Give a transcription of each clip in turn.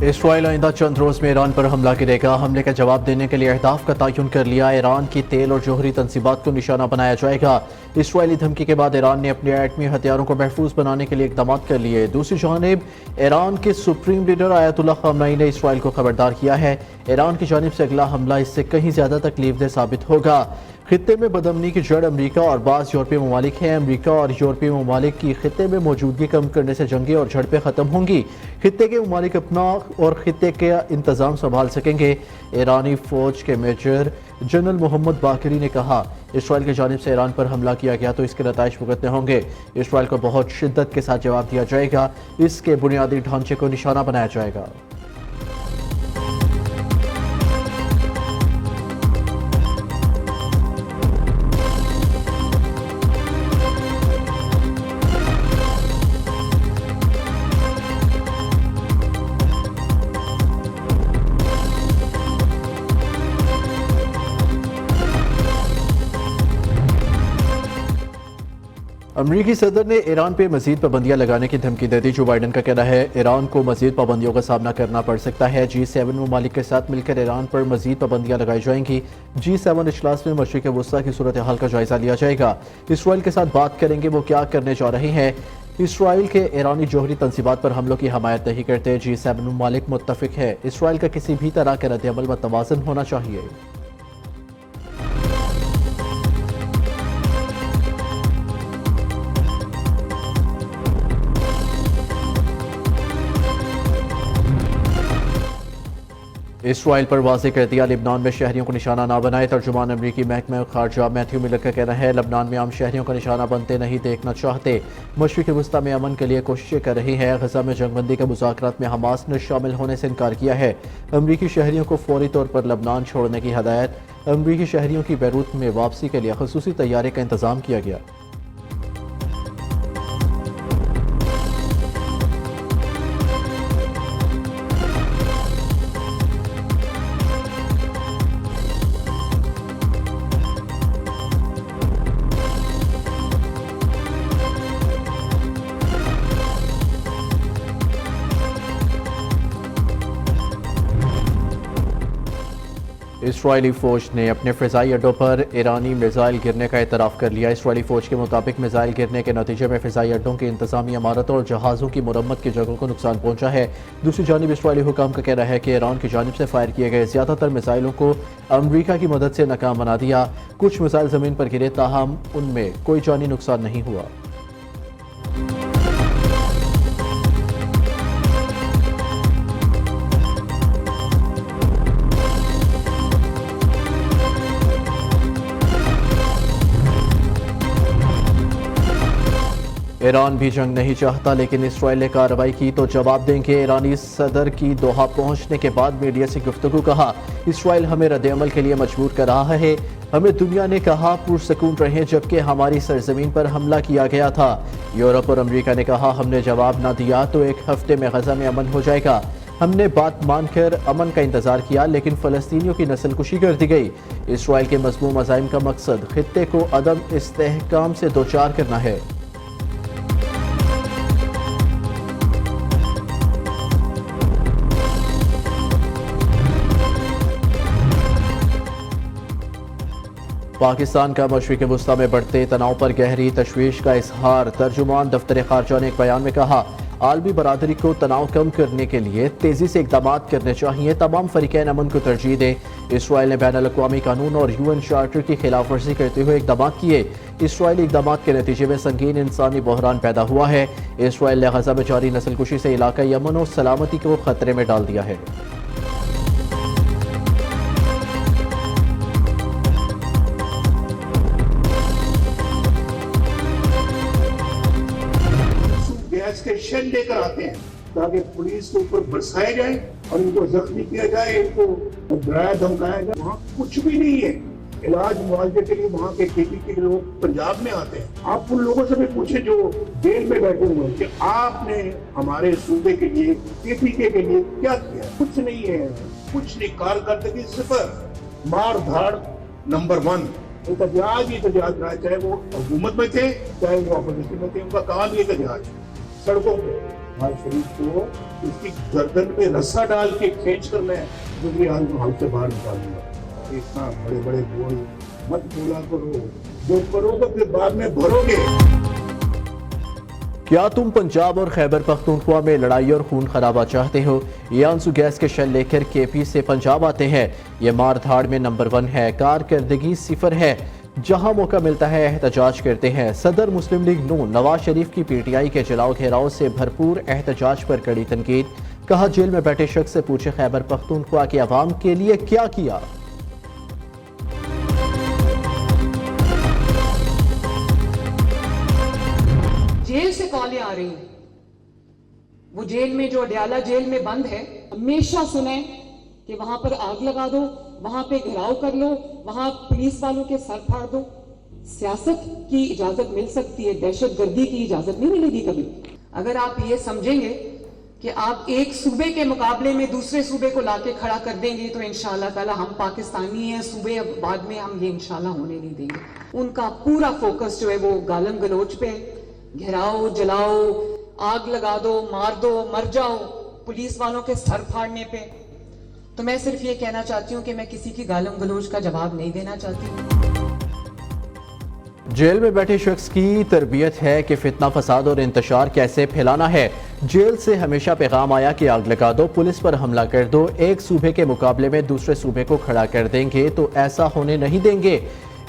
Israel आइंदा चंद रोज में Iran पर हमला करेगा। हमले का जवाब देने के लिए अहदाफ का तयन कर लिया। ईरान की तेल और जौहरी तनसीबात को निशाना बनाया जाएगा। इसराइली धमकी के बाद ईरान ने अपने एटमी हथियारों को महफूज बनाने के लिए इकदाम कर लिए। दूसरी जानिब ईरान के सुप्रीम लीडर आयतुल्लाह खamenei ने इसराइल को खबरदार किया है, ईरान की जानिब से अगला हमला इससे कहीं ज्यादा तकलीफदेह साबित होगा। खित्ते में बदअमनी की जड़ अमरीका और बाज़ यूरोपीय ममालिक हैं। अमरीका और यूरोपीय ममालिक की खित्ते में मौजूदगी कम करने से जंगें और झड़पें खत्म होंगी। खित्ते के ममालिक अपना और खित्ते के इंतजाम संभाल सकेंगे। ईरानी फौज के मेजर जनरल मोहम्मद बाकरी ने कहा, इसराइल की जानिब से ईरान पर हमला किया गया तो इसके नताइज भुगतने होंगे। इसराइल को बहुत शिद्दत के साथ जवाब दिया जाएगा। इसके बुनियादी ढांचे को निशाना बनाया जाएगा। अमरीकी सदर ने ईरान पर मजीद पाबंदियां लगाने की धमकी दे दी। जो बाइडन का कहना है ईरान को मजीद पाबंदियों का सामना करना पड़ सकता है। G7 ममालिक के साथ मिलकर ईरान पर मजीद पाबंदियां लगाई जाएंगी। G7 इजलास में मशरिक़ वुस्ता की सूरत हाल का जायजा लिया जाएगा। इसराइल के साथ बात करेंगे वो क्या करने जा रहे हैं। इसराइल के ईरानी जौहरी तनसीबात पर हमलों की हमायत नहीं करते। G7 ममालिक मुत्तफिक है, इसराइल का किसी भी तरह का रद्द-ए-अमल मतवाज़न होना चाहिए। इसराइल पर वाज़ेह कर दिया, लेबनान में शहरियों को निशाना ना बनाए। तर्जुमान अमरीकी महकमा खारजा मैथ्यू मिलर का कहना है, लेबनान में आम शहरियों का निशाना बनते नहीं देखना चाहते। मशरिक़ वुस्ता में अमन के लिए कोशिशें कर रही है। गजा में जंगबंदी के मुज़ाकरात में हमास ने शामिल होने से इनकार किया है। अमरीकी शहरियों को फौरी तौर पर लेबनान छोड़ने की हदायत। अमरीकी शहरियों की बैरूत में वापसी के लिए ख़ुसूसी तैयारी का इंतज़ाम किया गया। इसराइली फौज ने अपने फ़िज़ाई अड्डों पर ईरानी मिसाइल गिरने का एतराफ़ कर लिया। इसराइली फौज के मुताबिक मिसाइल गिरने के नतीजे में फ़िज़ाई अड्डों की इंतज़ामी इमारतों और जहाज़ों की मुरम्मत की जगहों को नुकसान पहुंचा है। दूसरी जानिब इसराइली हुकाम का कहना है कि ईरान की जानिब से फायर किए गए ज़्यादातर मिसाइलों को अमरीका की मदद से नाकाम बना दिया। कुछ मिसाइल ज़मीन पर गिरे, ताहम उनमें कोई जानी नुकसान नहीं हुआ। ईरान भी जंग नहीं चाहता, लेकिन इसराइल ने कार्रवाई की तो जवाब देंगे। ईरानी सदर की दोहा पहुंचने के बाद मीडिया से गुफ्तगू कहा, इसराइल हमें रद्द-ए-अमल के लिए मजबूर कर रहा है। हमें दुनिया ने कहा पुरसकून रहें, जबकि हमारी सरजमीन पर हमला किया गया था। यूरोप और अमरीका ने कहा हमने जवाब ना दिया तो एक हफ्ते में गजा में अमन हो जाएगा। हमने बात मानकर अमन का इंतजार किया, लेकिन फ़लस्तीनियों की नस्लकुशी कर दी गई। इसराइल के मज़मूम अज़ाइम का मकसद खित्ते को अदम इस्तेहकाम से दोचार करना है। पाकिस्तान का मशरिक़ वुस्ता में बढ़ते तनाव पर गहरी तशवीश का इजहार। तर्जुमान दफ्तर खारजा ने एक बयान में कहा, आलमी बरादरी को तनाव कम करने के लिए तेजी से इक़दाम करने चाहिए। तमाम फ़रीक़ैन अमन को तरजीह दें। इसराइल ने बैनुल-अक़वामी कानून और UN चार्टर की खिलाफ वर्जी करते हुए इक़दाम किए। इसराइली इक़दाम के नतीजे में संगीन इंसानी बहरान पैदा हुआ है। इसराइल ने गजा में जारी नस्लकुशी से इलाक़ाई अमन और सलामती को खतरे में डाल दिया है। के शेल लेकर आते हैं ताकि पुलिस के ऊपर बरसाया जाए और इनको जख्मी किया जाए, इनको डराया धमकाया जाए। वहाँ कुछ भी नहीं है। इलाज मुआवजे के लिए वहाँ के KPK के लोग पंजाब में आते हैं। आप उन लोगों से भी पूछे जो जेल में बैठे हुए कि आपने हमारे सूबे के लिए KPK के लिए क्या किया। कुछ नहीं है, कुछ नहीं। कारकर्दगी सिफर, मार धाड़ नंबर 1। एहतजाज रहा, चाहे वो हुकूमत में थे चाहे वो अपोजिशन में थे, उनका काम ही एहतजाज। सड़कों पे नवाज शरीफ को उसकी गर्दन में रस्सा डाल के खींच कर मैं दूसरी हाल को हाल से बाहर निकालूंगा। इतना बड़े बड़े बोल मत बोला करो, जो करोगे फिर बाद में भरोगे। क्या तुम पंजाब और खैबर पख्तूनख्वा में लड़ाई और खून खराबा चाहते हो? ये आंसू गैस के शेल लेकर केपी से पंजाब आते हैं। ये मार धाड़ में नंबर 1 है, कारकर्दगी 0 है। जहां मौका मिलता है एहतजाज करते हैं। सदर मुस्लिम लीग नून नवाज शरीफ की पीटीआई के जलाओ घेराव से भरपूर एहतजाज पर कड़ी तनकीद। कहा, जेल में बैठे शख्स से पूछे खैबर पख्तूनख्वा की आवाम के लिए क्या किया। जेल से कॉलें आ रही हैं, वो जेल में जो अडयाला जेल में बंद है, हमेशा सुने कि वहां पर आग लगा दो, वहां पे घेराव कर लो, वहां पुलिस वालों के सर फाड़ दो। सियासत की इजाजत मिल सकती है, दहशतगर्दी की इजाजत नहीं मिलेगी कभी। अगर आप ये समझेंगे कि आप एक सूबे के मुकाबले में दूसरे सूबे को लाके खड़ा कर देंगे तो इंशाअल्लाह ताला हम पाकिस्तानी हैं, सूबे अब बाद में हम ये इंशाअल्लाह होने नहीं देंगे। उनका पूरा फोकस जो है वो गालम गलोच पे, घेराओ, जलाओ, आग लगा दो, मार दो, मर जाओ, पुलिस वालों के सर फाड़ने पे। तो मैं सिर्फ ये कहना चाहती हूँ कि मैं किसी की गालम गलोच का जवाब नहीं देना चाहती। जेल में बैठे शख्स की तरबियत है कि फितना फसाद और इंतशार कैसे फैलाना है। जेल से हमेशा पैगाम आया कि आग लगा दो, पुलिस पर हमला कर दो, एक सूबे के मुकाबले में दूसरे सूबे को खड़ा कर देंगे, तो ऐसा होने नहीं देंगे।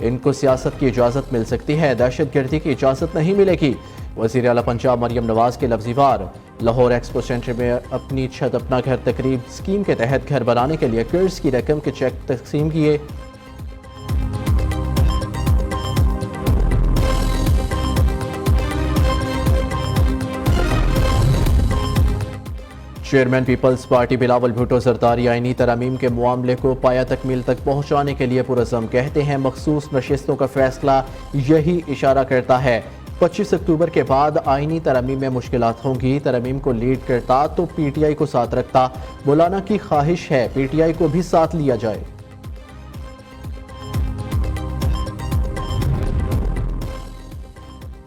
इनको सियासत की इजाज़त मिल सकती है, दहशतगर्दी की इजाज़त नहीं मिलेगी। वज़ीर आला पंजाब मरियम नवाज के लफ्ज़ी वार। लाहौर एक्सपो सेंटर में अपनी छत अपना घर तकरीब स्कीम के तहत घर बनाने के लिए कर्ज की रकम के चेक तकसीम किए। चेयरमैन पीपल्स पार्टी बिलावल भुट्टो जरदारी आईनी तरमीम के मामले को पाया तकमील तक पहुँचाने के लिए पुरज़म कहते हैं मखसूस नशिस्तों का फैसला यही इशारा करता है। 25 अक्टूबर के बाद आईनी तरमीम में मुश्किलात होंगी। तरमीम को लीड करता तो पीटीआई को साथ रखता। मौलाना की ख्वाहिश है पीटीआई को भी साथ लिया जाए।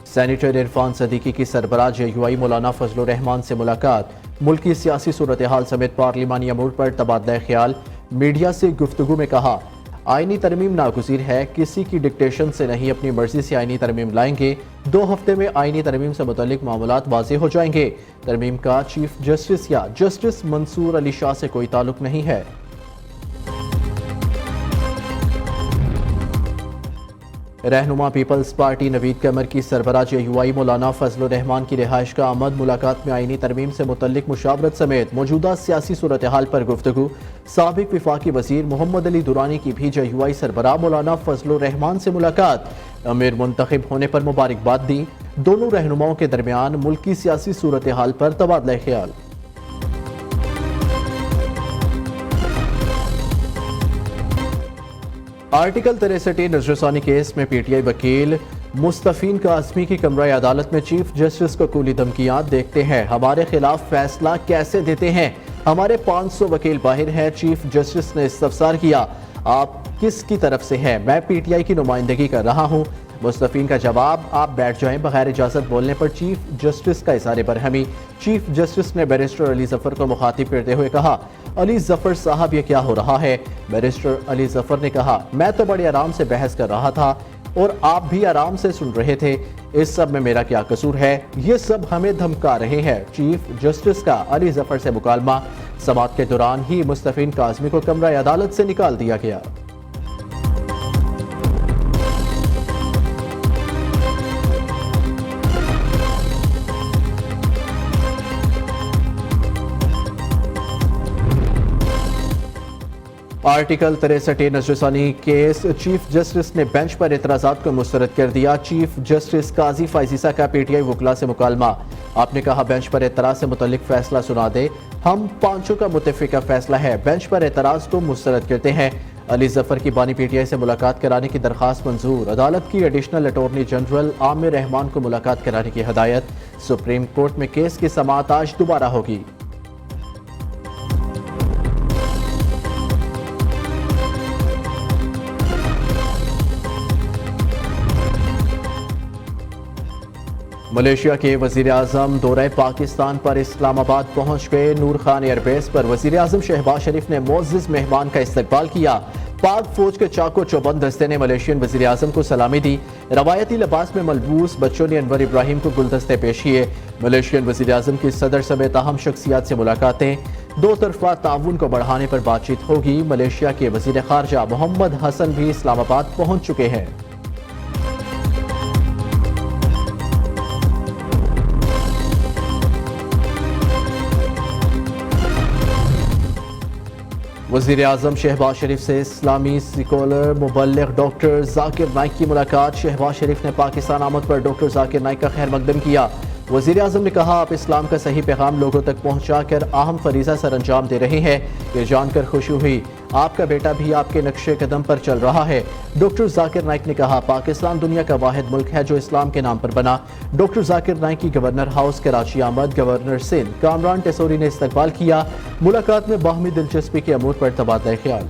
सेनेटर इरफान सदीकी की सरबराह JUI मौलाना फजलुर रहमान से मुलाकात। मुल्क की सियासी सूरत हाल समेत पार्लिमानी अमूर पर तबादला ख्याल। मीडिया से गुफ्तगू में कहा, आईनी तरमीम नागुज़ीर है, किसी की डिक्टेशन से नहीं, अपनी मर्जी से आईनी तरमीम लाएंगे। 2 हफ्ते में आईनी तरमीम से मुतल्लिक मामलात वाज़ेह हो जाएंगे। तरमीम का चीफ जस्टिस या जस्टिस मंसूर अली शाह से कोई ताल्लुक नहीं है। रहनुमा पीपल्स पार्टी नवीद कमर की सरबराह JUI मौलाना फजलुर रहमान की रिहाइश का आमद। मुलाकात में आईनी तरमीम से मुतल्लिक मुशावरत समेत मौजूदा सियासी सूरत हाल पर गुफ्तगू। साबिक विफाकी वजीर मोहम्मद अली दुरानी की भी JUI सरबराह मौलाना फजलुर रहमान से मुलाकात। अमीर मुंतखब होने पर मुबारकबाद दी। दोनों रहनुमाओं के दरमियान मुल्क की सियासी सूरत हाल पर तबादला ख्याल। आर्टिकल 63 नजरसानी केस में पीटीआई वकील मुस्तफीन काज़मी की कमरा अदालत में चीफ जस्टिस को कूली धमकियां। देखते हैं हमारे खिलाफ फैसला कैसे देते हैं। हमारे 500 वकील बाहर हैं। चीफ जस्टिस ने इस्तफसार किया, आप किसकी तरफ से हैं? मैं पीटीआई की नुमाइंदगी कर रहा हूं। मुस्तफीन का जवाब, आप बैठ जाएं। बगैर इजाजत बोलने पर चीफ जस्टिस का इज़हार बरहमी। चीफ जस्टिस ने बैरिस्टर अली जफर को मुखातिब करते हुए कहा, अली जफर साहब ये क्या हो रहा है? बैरिस्टर अली जफर ने कहा, मैं तो बड़े आराम से बहस कर रहा था और आप भी आराम से सुन रहे थे। इस सब में मेरा क्या कसूर है? ये सब हमें धमका रहे हैं। चीफ जस्टिस का अली जफर से मुकालमा। समाअत के दौरान ही मुस्तफीन काज़मी को कमरा अदालत से निकाल दिया गया। आर्टिकल 63 नजरसानी केस। चीफ जस्टिस ने बेंच पर एतराज़ात को मुस्तरद कर दिया। चीफ जस्टिस काजी फाइजीसा का पीटीआई वकला से मुकालमा। आपने कहा, बेंच पर एतराज़ से मुतल्लिक फैसला सुना दे। हम 5 का मुत्तफिका फैसला है, बेंच पर एतराज़ को मुस्तरद करते हैं। अली जफर की बानी पीटीआई से मुलाकात कराने की दरख्वास्त मंजूर। अदालत की additional attorney general Aamir Rahman को मुलाकात कराने की हदायत। सुप्रीम कोर्ट में केस की समाअत आज दोबारा होगी। मलेशिया के वजीर आजम दौरे पाकिस्तान पर इस्लामाबाद पहुंच गए। नूर खान एयरबेस पर वजीर आजम शहबाज शरीफ ने मोअज़्ज़िज़ मेहमान का इस्तकबाल किया। पाक फौज के चाको चौबंद दस्ते ने मलेशियन वजीर आजम को सलामी दी। रवायती लिबास में मलबूस बच्चों ने अनवर इब्राहिम को गुलदस्ते पेश किए। मलेशियन वजीर आजम की सदर समेत अहम शख्सियात से मुलाकातें। दो तरफा ताउन को बढ़ाने पर बातचीत होगी। मलेशिया के वजीर खारजा मोहम्मद हसन भी इस्लामाबाद पहुंच चुके हैं। वज़ीर आज़म शहबाज शरीफ से इस्लामी स्कॉलर मुबल्लिग डॉक्टर जाकिर नाइक की मुलाकात। शहबाज शरीफ ने पाकिस्तान आमद पर डॉक्टर जाकिर नाइक का खैर मकदम किया। वज़ीर आज़म ने कहा, आप इस्लाम का सही पैगाम लोगों तक पहुँचा कर अहम फरीज़ा सर अंजाम दे रहे हैं। ये जानकर खुशी हुई आपका बेटा भी आपके नक्शे कदम पर चल रहा है। डॉक्टर जाकिर नाइक ने कहा, पाकिस्तान दुनिया का वाहिद मुल्क है जो इस्लाम के नाम पर बना। डॉक्टर जाकिर नाइक की गवर्नर हाउस कराची आमद। गवर्नर सिंध कामरान टेसोरी ने इस्तकबाल किया। मुलाकात में बाहमी दिलचस्पी के अमूर पर तबादला ख्याल।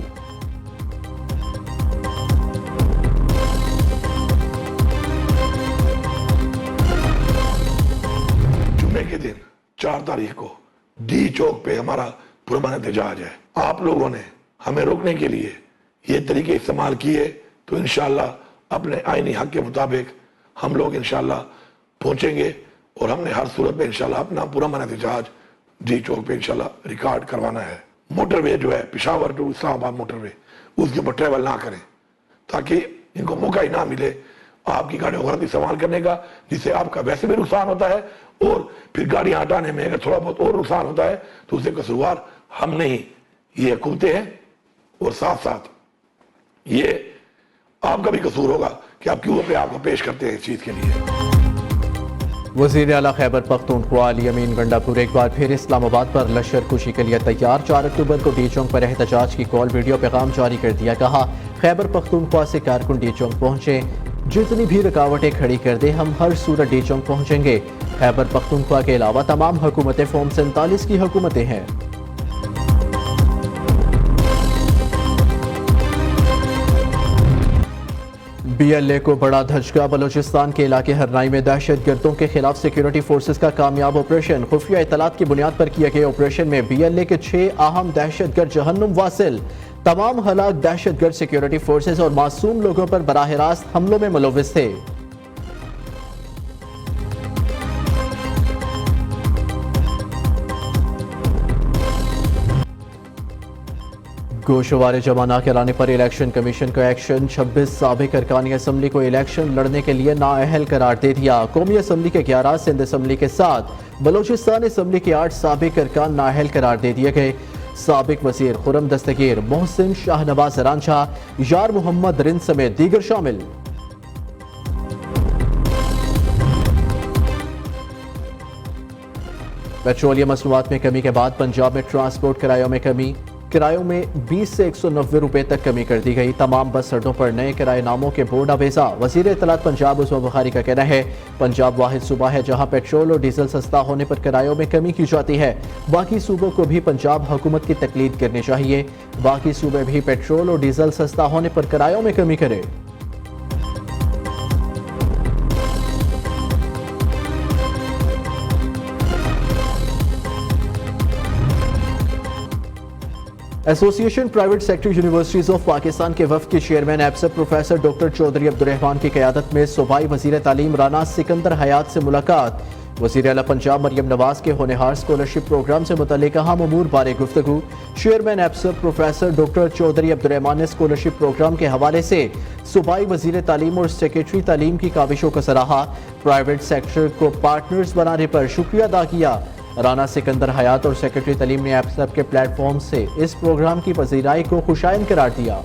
के दिन 4 तारीख को डी चौक पे हमारा पुरअमन एहतजाज है। आप लोगों ने हमें रोकने के लिए ये तरीके इस्तेमाल किए तो इंशाल्लाह अपने आईनी हक के मुताबिक हम लोग इंशाल्लाह पहुंचेंगे और हमने हर सूरत में इंशाल्लाह अपना पुरअमन एहतजाज डी चौक पे इंशाल्लाह रिकॉर्ड करवाना है। मोटरवे जो है पेशावर टू इस्लामाबाद मोटरवे, उसके ऊपर ट्रेवल ना करें ताकि इनको मौका ही ना मिले आपकी गाड़ियों को इस्तेमाल करने का, जिससे आपका वैसे भी नुकसान होता है और फिर गाड़ियां हटाने में अगर थोड़ा बहुत और नुकसान होता है तो उससे कसूरवार हम नहीं, ये हुकूमतें हैं। और साथ साथ ये आपका भी कसूर होगा कि आप क्यों अपने आप को पेश करते हैं इस चीज के लिए। वज़ीर आला खैबर पख्तूनख्वा अली अमीन गंडापुर एक बार फिर इस्लामाबाद पर लश्कर कुशी के लिए तैयार। 4 अक्टूबर को डी चौक पर एहतजाज की कॉल वीडियो पैगाम जारी कर दिया। कहा, खैबर पख्तूनख्वा से कारकुन डी चौक पहुंचे, जितनी भी रुकावटें खड़ी कर दे हम हर सूरत डी चौक पहुंचेंगे। खैबर पख्तूनख्वा के अलावा तमाम हुकूमतें फॉर्म 47 की हुकूमतें हैं। BLA को बड़ा धचका। बलोचिस्तान के इलाके हरनाई में दहशतगर्दों के खिलाफ सिक्योरिटी फोर्सेस का कामयाब ऑपरेशन। खुफिया इतलात की बुनियाद पर किए गए ऑपरेशन में BLA के 6 अहम दहशतगर्द जहन्नुम वासिल। तमाम हलाक दहशतगर्द सिक्योरिटी फोर्सेस और मासूम लोगों पर बराह रास्त हमलों में मुलव्विस थे। गोशवारे जमा न कराने पर इलेक्शन कमीशन का एक्शन। 26 साबिक अरकानी असम्बली को इलेक्शन लड़ने के लिए नाअहल करार दे दिया। कौमी असम्बली के 11, सिंध असम्बली के 7, बलोचिस्तान असम्बली के 8 साबिक अरकान नाअहल करार दे दिए गए। साबिक वजीर खुरम दस्तगीर, मोहसिन शाहनवाज रांझा, यार मोहम्मद रिंद समेत दीगर शामिल। पेट्रोलियम मसनूआत में कमी के बाद पंजाब में ट्रांसपोर्ट किरायों में कमी। किरायों में 20 से 190 रुपए तक कमी कर दी गई। तमाम बस अड्डों पर नए किराए नामों के बोर्ड अवेजा। वजीर इत्तलात पंजाब उस्मा बुखारी का कहना है, पंजाब वाहिद सूबा है जहां पेट्रोल और डीजल सस्ता होने पर किरायों में कमी की जाती है। बाकी सूबों को भी पंजाब हुकूमत की तकलीद करनी चाहिए। बाकी सूबे भी पेट्रोल और डीजल सस्ता होने पर किरायों में कमी करें। Association private sector universities of Pakistan के वफ़द के चेयरमैन एब्सर प्रोफेसर डॉक्टर चौधरी अब्दुर्रहमान की क़यादत में सूबाई वज़ीर तालीम राना सिकंदर हयात से मुलाकात। वज़ीर आला पंजाब मरियम नवाज के होनहार स्कॉलरशिप प्रोग्राम से मुतल्लिक़ अहम अमूर बारे गुफ्तगू। चेयरमैन एब्सर प्रोफेसर डॉक्टर चौधरी अब्दुर्रहमान ने स्कॉलरशिप प्रोग्राम के हवाले से सूबाई वज़ीर तालीम और सेक्रेटरी तालीम की काविशों को सराहा। प्राइवेट सेक्टर को पार्टनर्स बनाने पर शुक्रिया अदा किया। राना सिकंदर हयात और सेक्रेटरी तालीम ने एब्सर के प्लेटफॉर्म से इस प्रोग्राम की पजीराई को खुशाइन करार दिया।